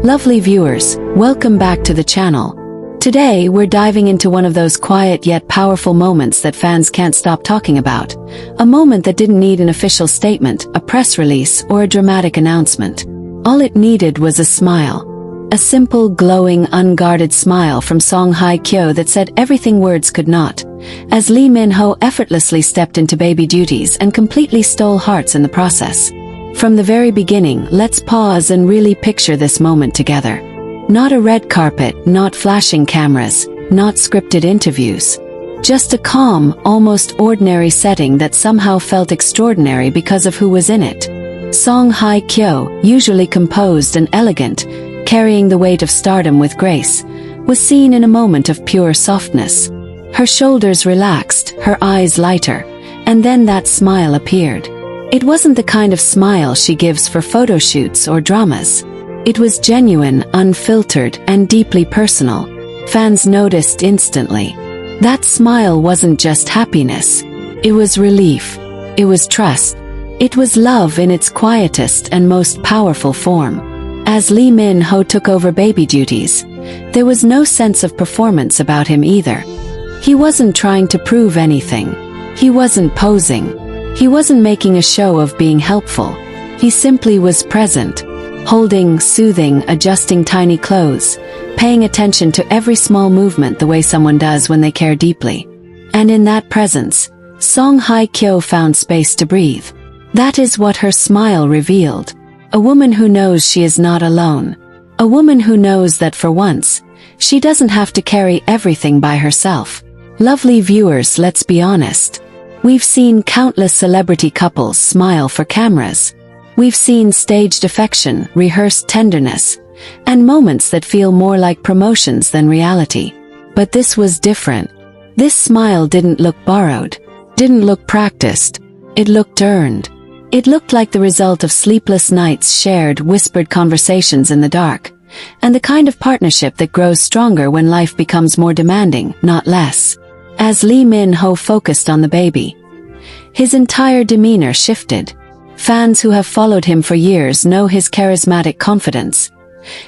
Lovely viewers, welcome back to the channel. Today we're diving into one of those quiet yet powerful moments that fans can't stop talking about. A moment that didn't need an official statement, a press release, or a dramatic announcement. All it needed was a smile. A simple, glowing, unguarded smile from Song Hye Kyo that said everything words could not. As Lee Min-ho effortlessly stepped into baby duties and completely stole hearts in the process. From the very beginning, let's pause and really picture this moment together. Not a red carpet, not flashing cameras, not scripted interviews. Just a calm, almost ordinary setting that somehow felt extraordinary because of who was in it. Song Hye Kyo, usually composed and elegant, carrying the weight of stardom with grace, was seen in a moment of pure softness. Her shoulders relaxed, her eyes lighter, and then that smile appeared. It wasn't the kind of smile she gives for photo shoots or dramas. It was genuine, unfiltered, and deeply personal. Fans noticed instantly. That smile wasn't just happiness. It was relief. It was trust. It was love in its quietest and most powerful form. As Lee Min-ho took over baby duties, there was no sense of performance about him either. He wasn't trying to prove anything. He wasn't posing. He wasn't making a show of being helpful. He simply was present, holding, soothing, adjusting tiny clothes, paying attention to every small movement the way someone does when they care deeply. And in that presence, Song Hye Kyo found space to breathe. That is what her smile revealed. A woman who knows she is not alone. A woman who knows that for once, she doesn't have to carry everything by herself. Lovely viewers, let's be honest. We've seen countless celebrity couples smile for cameras. We've seen staged affection, rehearsed tenderness, and moments that feel more like promotions than reality. But this was different. This smile didn't look borrowed, didn't look practiced. It looked earned. It looked like the result of sleepless nights, shared, whispered conversations in the dark, and the kind of partnership that grows stronger when life becomes more demanding, not less. As Lee Min-ho focused on the baby, his entire demeanor shifted. Fans who have followed him for years know his charismatic confidence,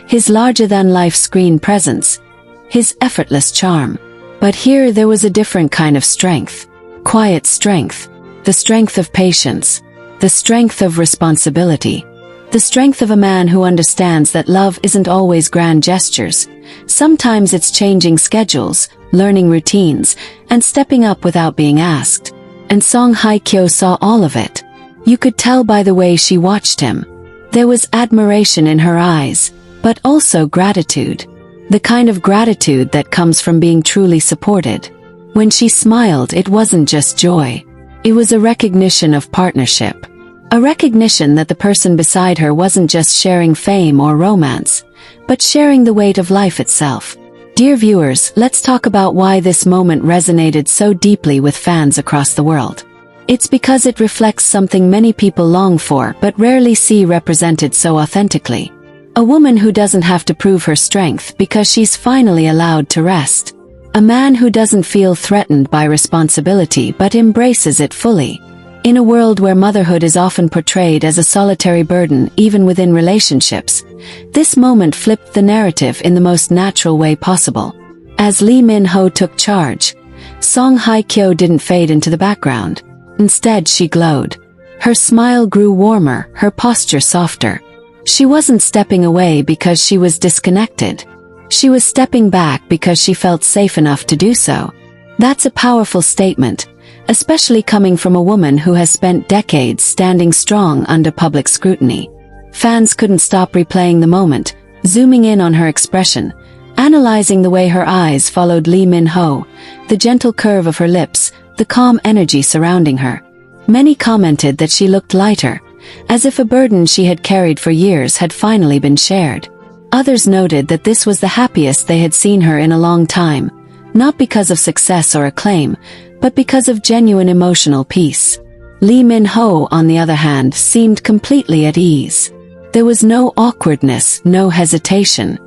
his larger-than-life screen presence, his effortless charm. But here there was a different kind of strength. Quiet strength. The strength of patience. The strength of responsibility. The strength of a man who understands that love isn't always grand gestures. Sometimes it's changing schedules, learning routines, and stepping up without being asked. And Song Hye Kyo saw all of it. You could tell by the way she watched him. There was admiration in her eyes, but also gratitude. The kind of gratitude that comes from being truly supported. When she smiled, it wasn't just joy. It was a recognition of partnership. A recognition that the person beside her wasn't just sharing fame or romance, but sharing the weight of life itself. Dear viewers, let's talk about why this moment resonated so deeply with fans across the world. It's because it reflects something many people long for but rarely see represented so authentically. A woman who doesn't have to prove her strength because she's finally allowed to rest. A man who doesn't feel threatened by responsibility but embraces it fully. In a world where motherhood is often portrayed as a solitary burden even within relationships, this moment flipped the narrative in the most natural way possible. As Lee Min-ho took charge, Song Hye Kyo didn't fade into the background. Instead, she glowed. Her smile grew warmer, her posture softer. She wasn't stepping away because she was disconnected. She was stepping back because she felt safe enough to do so. That's a powerful statement, especially coming from a woman who has spent decades standing strong under public scrutiny. Fans couldn't stop replaying the moment, zooming in on her expression, analyzing the way her eyes followed Lee Min-ho, the gentle curve of her lips, the calm energy surrounding her. Many commented that she looked lighter, as if a burden she had carried for years had finally been shared. Others noted that this was the happiest they had seen her in a long time, not because of success or acclaim, but because of genuine emotional peace. Lee Min-ho, on the other hand, seemed completely at ease. There was no awkwardness, no hesitation.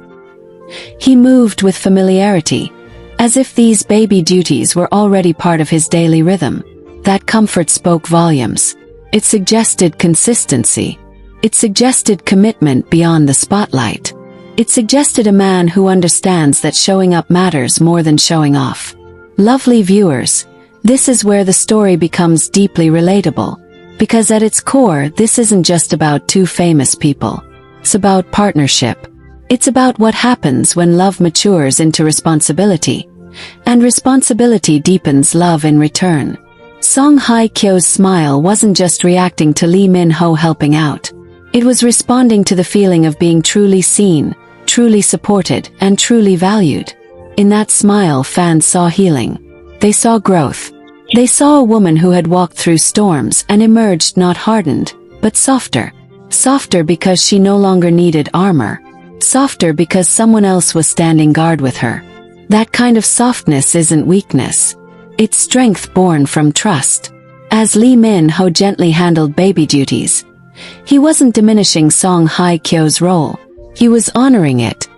He moved with familiarity, as if these baby duties were already part of his daily rhythm. That comfort spoke volumes. It suggested consistency. It suggested commitment beyond the spotlight. It suggested a man who understands that showing up matters more than showing off. Lovely viewers, this is where the story becomes deeply relatable. Because at its core, this isn't just about two famous people. It's about partnership. It's about what happens when love matures into responsibility. And responsibility deepens love in return. Song Hye Kyo's smile wasn't just reacting to Lee Min-ho helping out. It was responding to the feeling of being truly seen, truly supported, and truly valued. In that smile, fans saw healing. They saw growth. They saw a woman who had walked through storms and emerged not hardened, but softer. Softer because she no longer needed armor. Softer because someone else was standing guard with her. That kind of softness isn't weakness. It's strength born from trust. As Lee Min-ho gently handled baby duties, he wasn't diminishing Song Hye Kyo's role. He was honoring it.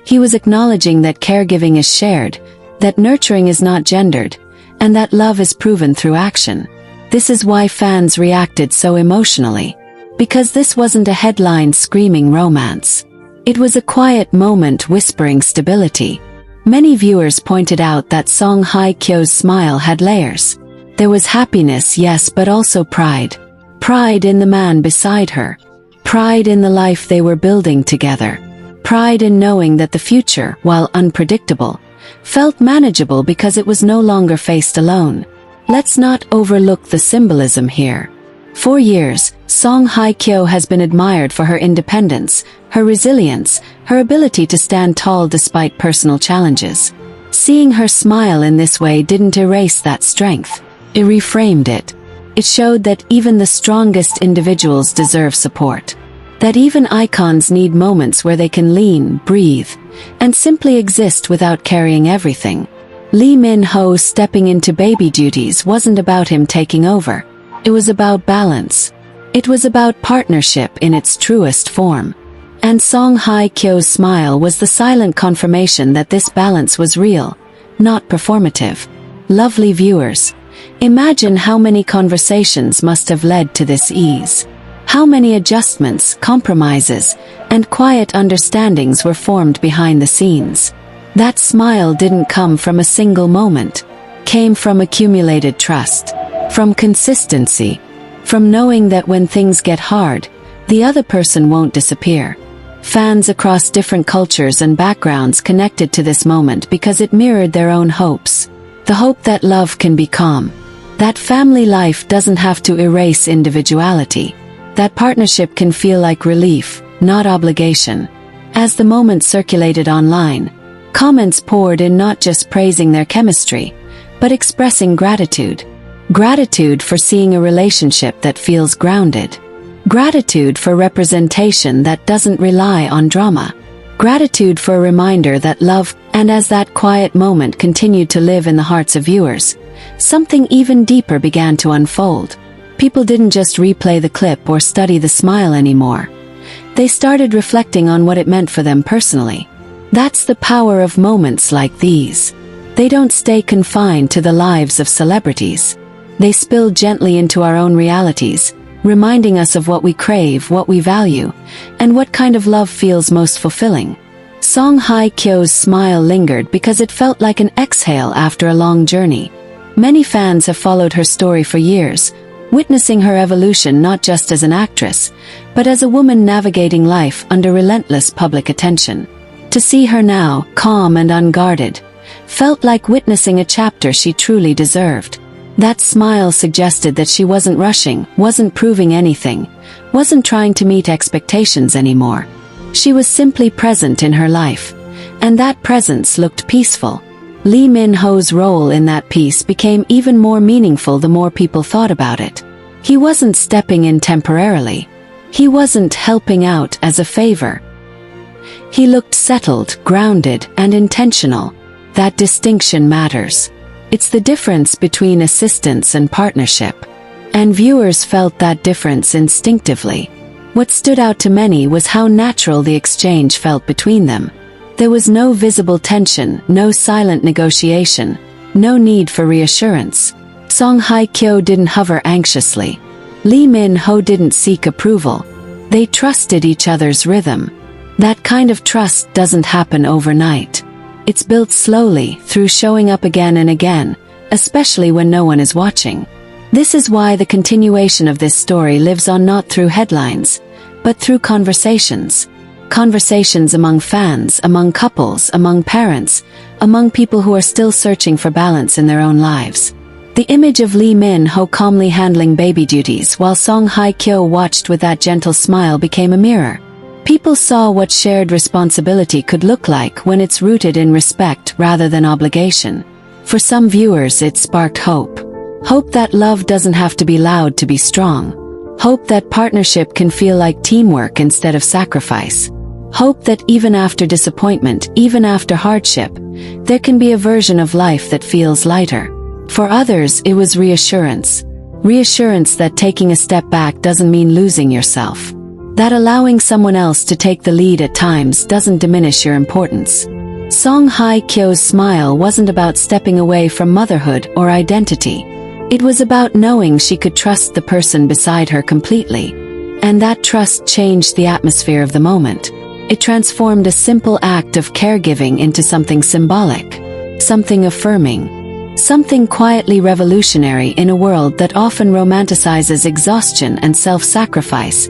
He was acknowledging that caregiving is shared, that nurturing is not gendered, and that love is proven through action. This is why fans reacted so emotionally. Because this wasn't a headline screaming romance. It was a quiet moment whispering stability. Many viewers pointed out that Song Hye Kyo's smile had layers. There was happiness, yes, but also pride. Pride in the man beside her. Pride in the life they were building together. Pride in knowing that the future, while unpredictable, felt manageable because it was no longer faced alone. Let's not overlook the symbolism here. For years, Song Hye Kyo has been admired for her independence, her resilience, her ability to stand tall despite personal challenges. Seeing her smile in this way didn't erase that strength. It reframed it. It showed that even the strongest individuals deserve support. That even icons need moments where they can lean, breathe, and simply exist without carrying everything. Lee Min-ho stepping into baby duties wasn't about him taking over. It was about balance. It was about partnership in its truest form. And Song Hye Kyo's smile was the silent confirmation that this balance was real, not performative. Lovely viewers, imagine how many conversations must have led to this ease. How many adjustments, compromises, and quiet understandings were formed behind the scenes. That smile didn't come from a single moment. Came from accumulated trust. From consistency. From knowing that when things get hard, the other person won't disappear. Fans across different cultures and backgrounds connected to this moment because it mirrored their own hopes. The hope that love can be calm. That family life doesn't have to erase individuality. That partnership can feel like relief, not obligation. As the moment circulated online, comments poured in not just praising their chemistry, but expressing gratitude. Gratitude for seeing a relationship that feels grounded. Gratitude for representation that doesn't rely on drama. Gratitude for a reminder that love, and as that quiet moment continued to live in the hearts of viewers, something even deeper began to unfold. People didn't just replay the clip or study the smile anymore. They started reflecting on what it meant for them personally. That's the power of moments like these. They don't stay confined to the lives of celebrities. They spill gently into our own realities, reminding us of what we crave, what we value, and what kind of love feels most fulfilling. Song Hye Kyo's smile lingered because it felt like an exhale after a long journey. Many fans have followed her story for years, witnessing her evolution not just as an actress, but as a woman navigating life under relentless public attention. To see her now, calm and unguarded, felt like witnessing a chapter she truly deserved. That smile suggested that she wasn't rushing, wasn't proving anything, wasn't trying to meet expectations anymore. She was simply present in her life, and that presence looked peaceful. Lee Min-ho's role in that piece became even more meaningful the more people thought about it. He wasn't stepping in temporarily. He wasn't helping out as a favor. He looked settled, grounded, and intentional. That distinction matters. It's the difference between assistance and partnership. And viewers felt that difference instinctively. What stood out to many was how natural the exchange felt between them. There was no visible tension, no silent negotiation, no need for reassurance. Song Hye Kyo didn't hover anxiously. Lee Min-ho didn't seek approval. They trusted each other's rhythm. That kind of trust doesn't happen overnight. It's built slowly, through showing up again and again, especially when no one is watching. This is why the continuation of this story lives on not through headlines, but through conversations. Conversations among fans, among couples, among parents, among people who are still searching for balance in their own lives. The image of Lee Min-ho calmly handling baby duties while Song Hye Kyo watched with that gentle smile became a mirror. People saw what shared responsibility could look like when it's rooted in respect rather than obligation. For some viewers, it sparked hope. Hope that love doesn't have to be loud to be strong. Hope that partnership can feel like teamwork instead of sacrifice. Hope that even after disappointment, even after hardship, there can be a version of life that feels lighter. For others, it was reassurance. Reassurance that taking a step back doesn't mean losing yourself. That allowing someone else to take the lead at times doesn't diminish your importance. Song Hye Kyo's smile wasn't about stepping away from motherhood or identity. It was about knowing she could trust the person beside her completely. And that trust changed the atmosphere of the moment. It transformed a simple act of caregiving into something symbolic, something affirming, something quietly revolutionary in a world that often romanticizes exhaustion and self-sacrifice,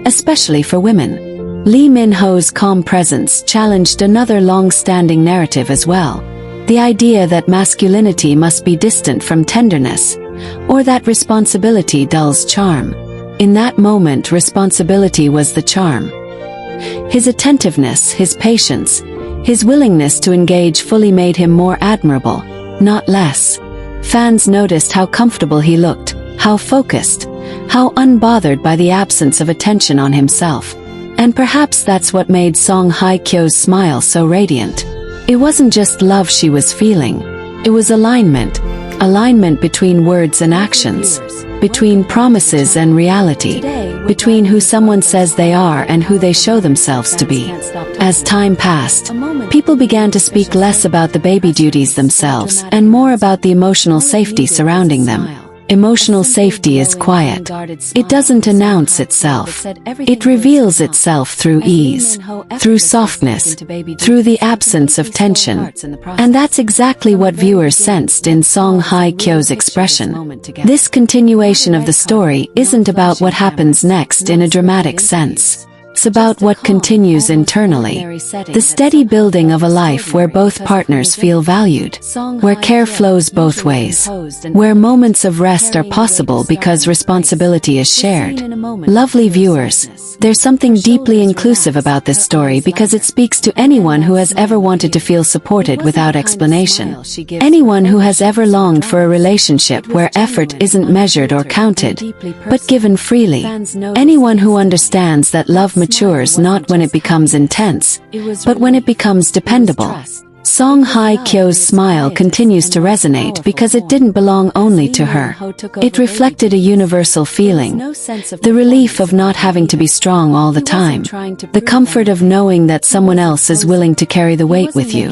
especially for women. Lee Min-ho's calm presence challenged another long-standing narrative as well. The idea that masculinity must be distant from tenderness, or that responsibility dulls charm. In that moment, responsibility was the charm. His attentiveness, his patience, his willingness to engage fully made him more admirable, not less. Fans noticed how comfortable he looked, how focused, how unbothered by the absence of attention on himself. And perhaps that's what made Song Hye Kyo's smile so radiant. It wasn't just love she was feeling. It was alignment. Alignment between words and actions, between promises and reality, between who someone says they are and who they show themselves to be. As time passed, people began to speak less about the baby duties themselves and more about the emotional safety surrounding them. Emotional safety is quiet. It doesn't announce itself. It reveals itself through ease, through softness, through the absence of tension. And that's exactly what viewers sensed in Song Hye Kyo's expression. This continuation of the story isn't about what happens next in a dramatic sense. It's about what continues internally. The steady building of a life where both partners feel valued, where care flows both ways, where moments of rest are possible because responsibility is shared. Lovely viewers, there's something deeply inclusive about this story because it speaks to anyone who has ever wanted to feel supported without explanation. Anyone who has ever longed for a relationship where effort isn't measured or counted, but given freely. Anyone who understands that love matures not when it becomes intense, but when it becomes dependable. Song Hye Kyo's smile continues to resonate because it didn't belong only to her. It reflected a universal feeling, the relief of not having to be strong all the time, the comfort of knowing that someone else is willing to carry the weight with you.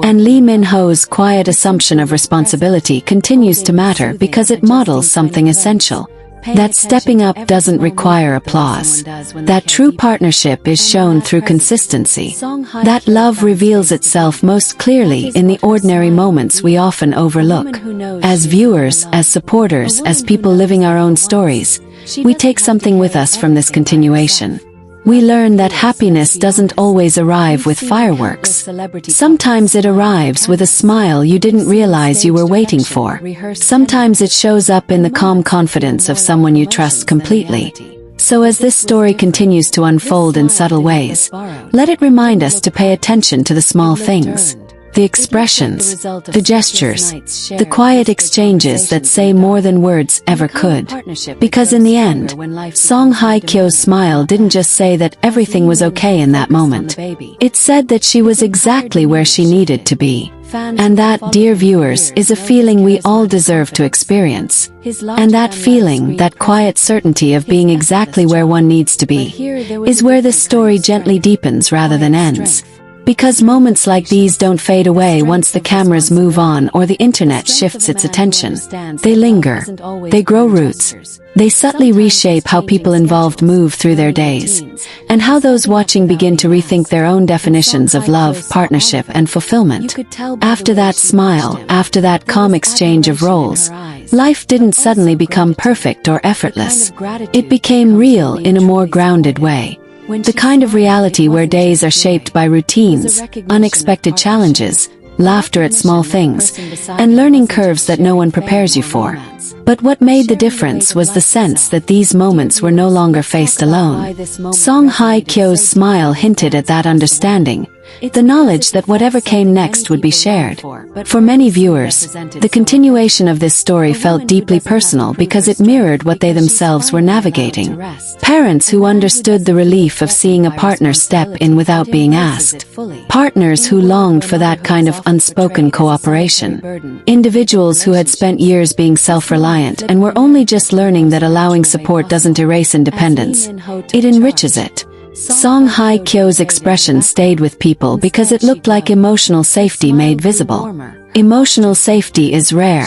And Lee Min-ho's quiet assumption of responsibility continues to matter because it models something essential. That stepping up doesn't require applause. That true partnership is shown through consistency. That love reveals itself most clearly in the ordinary moments we often overlook. As viewers, as supporters, as people living our own stories, we take something with us from this continuation. We learn that happiness doesn't always arrive with fireworks. Sometimes it arrives with a smile you didn't realize you were waiting for. Sometimes it shows up in the calm confidence of someone you trust completely. So as this story continues to unfold in subtle ways, let it remind us to pay attention to the small things. The expressions, the gestures, the quiet exchanges that say more than words ever could. Because in the end, Song Hye Kyo's smile didn't just say that everything was okay in that moment. It said that she was exactly where she needed to be. And that, dear viewers, is a feeling we all deserve to experience. And that feeling, that quiet certainty of being exactly where one needs to be, is where this story gently deepens rather than ends. Because moments like these don't fade away once the cameras move on or the internet shifts its attention. They linger. They grow roots. They subtly reshape how people involved move through their days, and how those watching begin to rethink their own definitions of love, partnership, and fulfillment. After that smile, after that calm exchange of roles, life didn't suddenly become perfect or effortless. It became real in a more grounded way. The kind of reality where days are shaped by routines, unexpected challenges, laughter at small things, and learning curves that no one prepares you for. But what made the difference was the sense that these moments were no longer faced alone. Song Hye Kyo's smile hinted at that understanding, the knowledge that whatever came next would be shared. For many viewers, the continuation of this story felt deeply personal because it mirrored what they themselves were navigating. Parents who understood the relief of seeing a partner step in without being asked. Partners who longed for that kind of unspoken cooperation. Individuals who had spent years being self-reliant and were only just learning that allowing support doesn't erase independence. It enriches it. Song Hye Kyo's expression stayed with people because it looked like emotional safety made visible. Emotional safety is rare,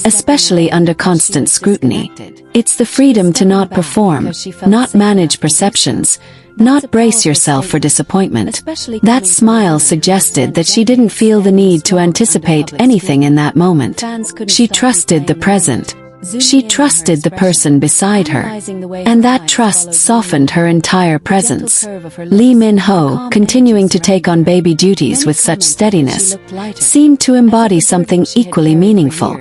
especially under constant scrutiny. It's the freedom to not perform, not manage perceptions, not brace yourself for disappointment. That smile suggested that she didn't feel the need to anticipate anything in that moment. She trusted the present. She trusted the person beside her, and that trust softened her entire presence. Lee Min-ho, continuing to take on baby duties with such steadiness, seemed to embody something equally meaningful.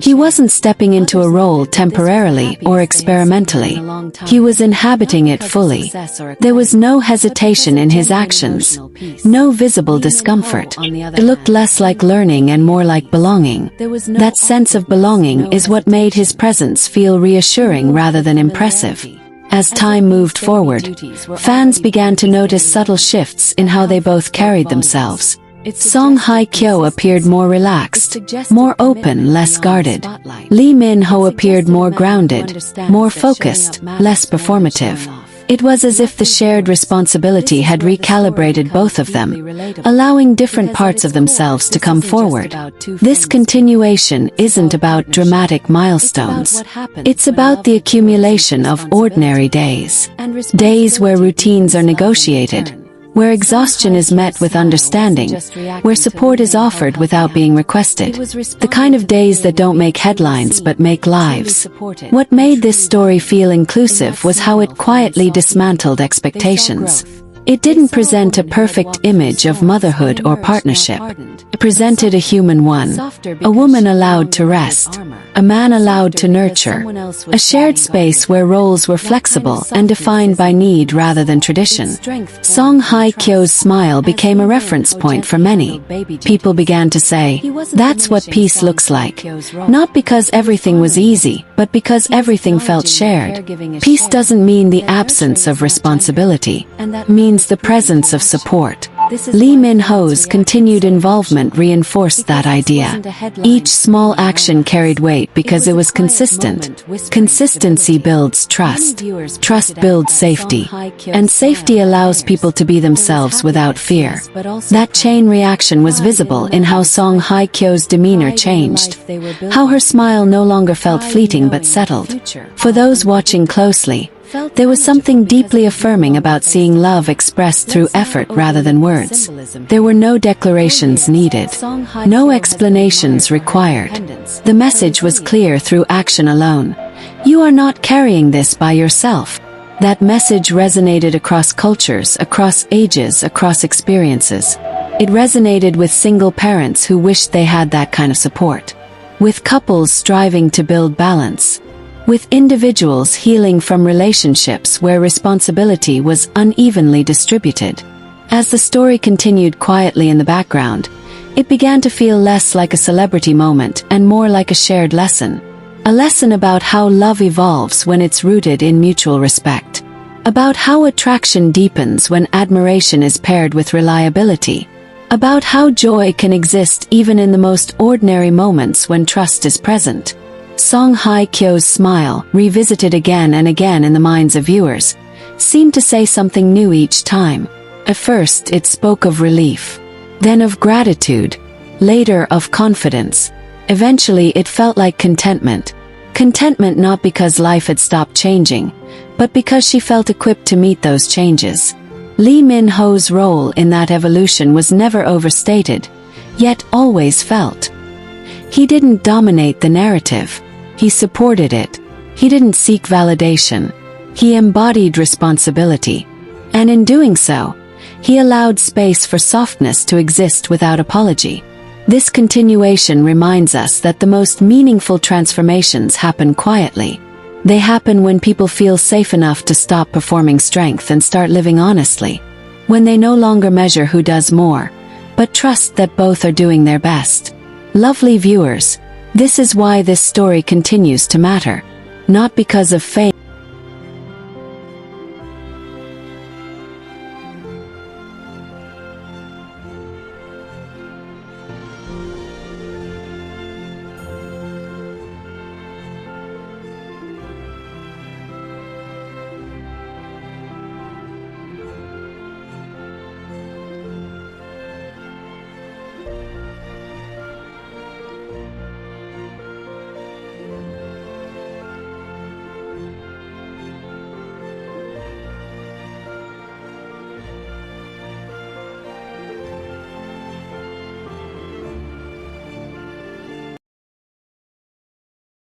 He wasn't stepping into a role temporarily or experimentally. He was inhabiting it fully. There was no hesitation in his actions, no visible discomfort. It looked less like learning and more like belonging. That sense of belonging is what made his presence feel reassuring rather than impressive. As time moved forward, fans began to notice subtle shifts in how they both carried themselves. Song Hye Kyo appeared more relaxed, more open, less guarded. Lee Min-ho appeared more grounded, more focused, less performative. It was as if the shared responsibility had recalibrated both of them, allowing different parts of themselves to come forward. This continuation isn't about dramatic milestones. It's about the accumulation of ordinary days. Days where routines are negotiated, where exhaustion is met with understanding, where support is offered without being requested. The kind of days that don't make headlines but make lives. What made this story feel inclusive was how it quietly dismantled expectations. It didn't present a perfect image of motherhood or partnership. It presented a human one, a woman allowed to rest, a man allowed to nurture, a shared space where roles were flexible and defined by need rather than tradition. Song Hye Kyo's smile became a reference point for many. People began to say, "That's what peace looks like." Not because everything was easy, but because everything felt shared. Peace doesn't mean the absence of responsibility. It means the presence of support. Lee Min-ho's continued involvement reinforced that idea. Each small action carried weight because it was consistent. Consistency builds trust. Trust builds safety. And safety allows people to be themselves without fear. That chain reaction was visible in how Song Hye Kyo's demeanor changed. How her smile no longer felt fleeting but settled. For those watching closely, there was something deeply affirming about seeing love expressed through effort rather than words. There were no declarations needed, no explanations required. The message was clear through action alone. You are not carrying this by yourself. That message resonated across cultures, across ages, across experiences. It resonated with single parents who wished they had that kind of support, with couples striving to build balance, with individuals healing from relationships where responsibility was unevenly distributed. As the story continued quietly in the background, it began to feel less like a celebrity moment and more like a shared lesson. A lesson about how love evolves when it's rooted in mutual respect. About how attraction deepens when admiration is paired with reliability. About how joy can exist even in the most ordinary moments when trust is present. Song Hye Kyo's smile, revisited again and again in the minds of viewers, seemed to say something new each time. At first it spoke of relief, then of gratitude, later of confidence. Eventually it felt like contentment. Contentment not because life had stopped changing, but because she felt equipped to meet those changes. Lee Min-ho's role in that evolution was never overstated, yet always felt. He didn't dominate the narrative. He supported it. He didn't seek validation. He embodied responsibility. And in doing so, he allowed space for softness to exist without apology. This continuation reminds us that the most meaningful transformations happen quietly. They happen when people feel safe enough to stop performing strength and start living honestly. When they no longer measure who does more, but trust that both are doing their best. Lovely viewers, this is why this story continues to matter. Not because of fame.